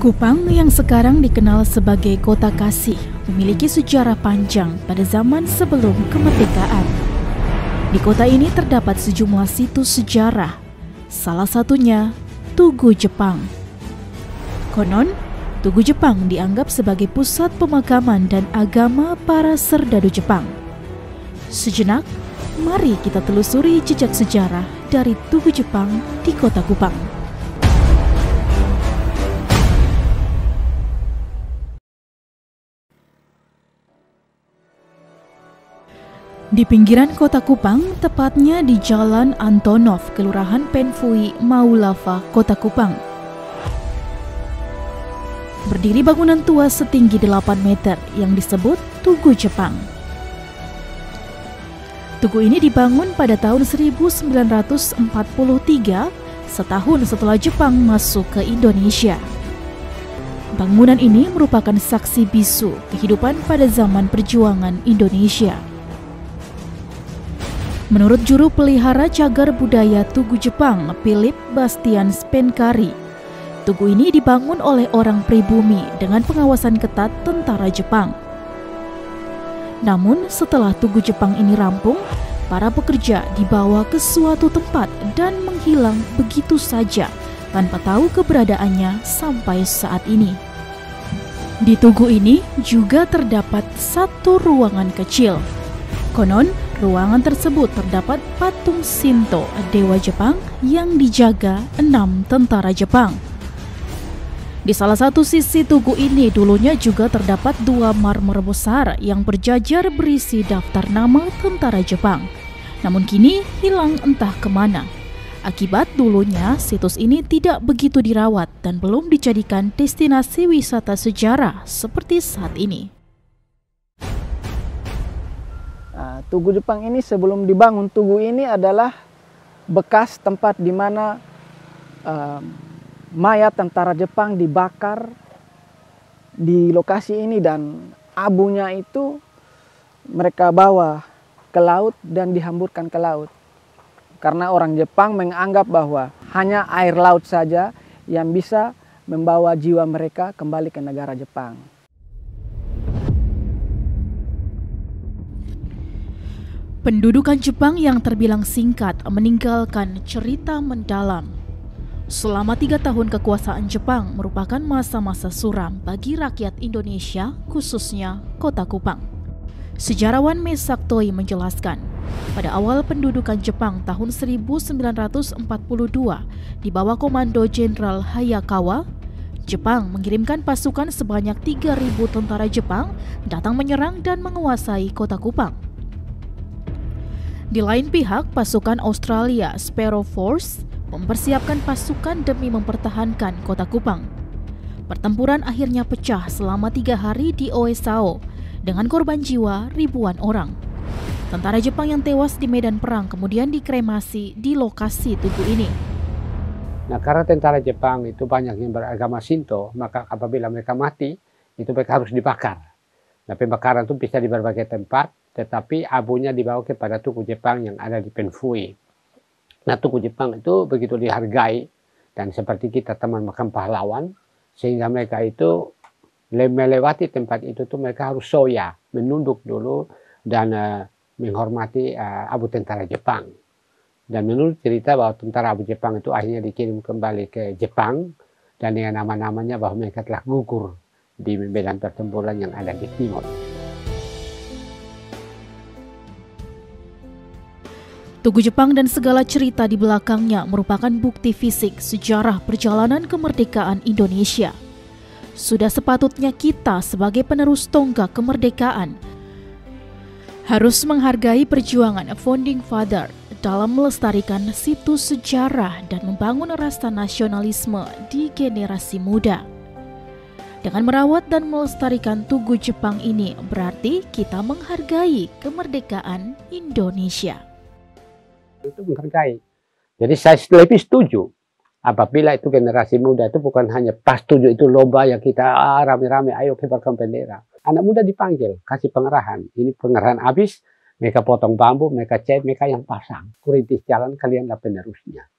Kupang yang sekarang dikenal sebagai Kota Kasih memiliki sejarah panjang pada zaman sebelum kemerdekaan. Di kota ini terdapat sejumlah situs sejarah, salah satunya Tugu Jepang. Konon, Tugu Jepang dianggap sebagai pusat pemakaman dan agama para serdadu Jepang. Sejenak, mari kita telusuri jejak sejarah dari Tugu Jepang di Kota Kupang. Di pinggiran Kota Kupang, tepatnya di Jalan Antonov, Kelurahan Penfui, Maulava, Kota Kupang, berdiri bangunan tua setinggi 8 meter yang disebut Tugu Jepang. Tugu ini dibangun pada tahun 1943, setahun setelah Jepang masuk ke Indonesia. Bangunan ini merupakan saksi bisu kehidupan pada zaman perjuangan Indonesia. Menurut juru pelihara cagar budaya Tugu Jepang, Philip Bastian Spenkari, tugu ini dibangun oleh orang pribumi dengan pengawasan ketat tentara Jepang. Namun setelah Tugu Jepang ini rampung, para pekerja dibawa ke suatu tempat dan menghilang begitu saja tanpa tahu keberadaannya sampai saat ini. Di tugu ini juga terdapat satu ruangan kecil. Konon, ruangan tersebut terdapat patung Shinto, dewa Jepang, yang dijaga 6 tentara Jepang. Di salah satu sisi tugu ini dulunya juga terdapat 2 marmer besar yang berjajar berisi daftar nama tentara Jepang. Namun kini hilang entah kemana. Akibat dulunya situs ini tidak begitu dirawat dan belum dijadikan destinasi wisata sejarah seperti saat ini. Tugu Jepang ini sebelum dibangun, tugu ini adalah bekas tempat di mana mayat tentara Jepang dibakar di lokasi ini, dan abunya itu mereka bawa ke laut dan dihamburkan ke laut. Karena orang Jepang menganggap bahwa hanya air laut saja yang bisa membawa jiwa mereka kembali ke negara Jepang. Pendudukan Jepang yang terbilang singkat meninggalkan cerita mendalam. Selama 3 tahun kekuasaan Jepang merupakan masa-masa suram bagi rakyat Indonesia, khususnya Kota Kupang. Sejarawan Mesak Toi menjelaskan, pada awal pendudukan Jepang tahun 1942 di bawah komando Jenderal Hayakawa, Jepang mengirimkan pasukan sebanyak 3.000 tentara Jepang datang menyerang dan menguasai Kota Kupang. Di lain pihak, pasukan Australia Sparrow Force mempersiapkan pasukan demi mempertahankan Kota Kupang. Pertempuran akhirnya pecah selama 3 hari di Oesao dengan korban jiwa ribuan orang. Tentara Jepang yang tewas di medan perang kemudian dikremasi di lokasi tugu ini. Nah, karena tentara Jepang itu banyak yang beragama Shinto, maka apabila mereka mati, itu mereka harus dibakar. Nah, pembakaran itu bisa di berbagai tempat, tetapi abunya dibawa kepada Tugu Jepang yang ada di Penfui. Nah, Tugu Jepang itu begitu dihargai, dan seperti kita teman makam pahlawan, sehingga mereka itu melewati tempat itu tuh mereka harus soya, menunduk dulu dan menghormati abu tentara Jepang. Dan menurut cerita bahwa tentara abu Jepang itu akhirnya dikirim kembali ke Jepang, dan dengan nama-namanya bahwa mereka telah gugur di medan pertempuran yang ada di timur. Tugu Jepang dan segala cerita di belakangnya merupakan bukti fisik sejarah perjalanan kemerdekaan Indonesia. Sudah sepatutnya kita sebagai penerus tonggak kemerdekaan harus menghargai perjuangan Founding Father dalam melestarikan situs sejarah dan membangun rasa nasionalisme di generasi muda. Dengan merawat dan melestarikan Tugu Jepang ini berarti kita menghargai kemerdekaan Indonesia. Itu menghargai. Jadi saya lebih setuju apabila itu generasi muda itu bukan hanya pas 7 itu lomba yang kita rame-rame ayo kibarkan bendera. Anak muda dipanggil, kasih pengerahan. Ini pengerahan habis, mereka potong bambu, mereka cat, mereka yang pasang. Kurintis jalan, kalianlah penerusnya.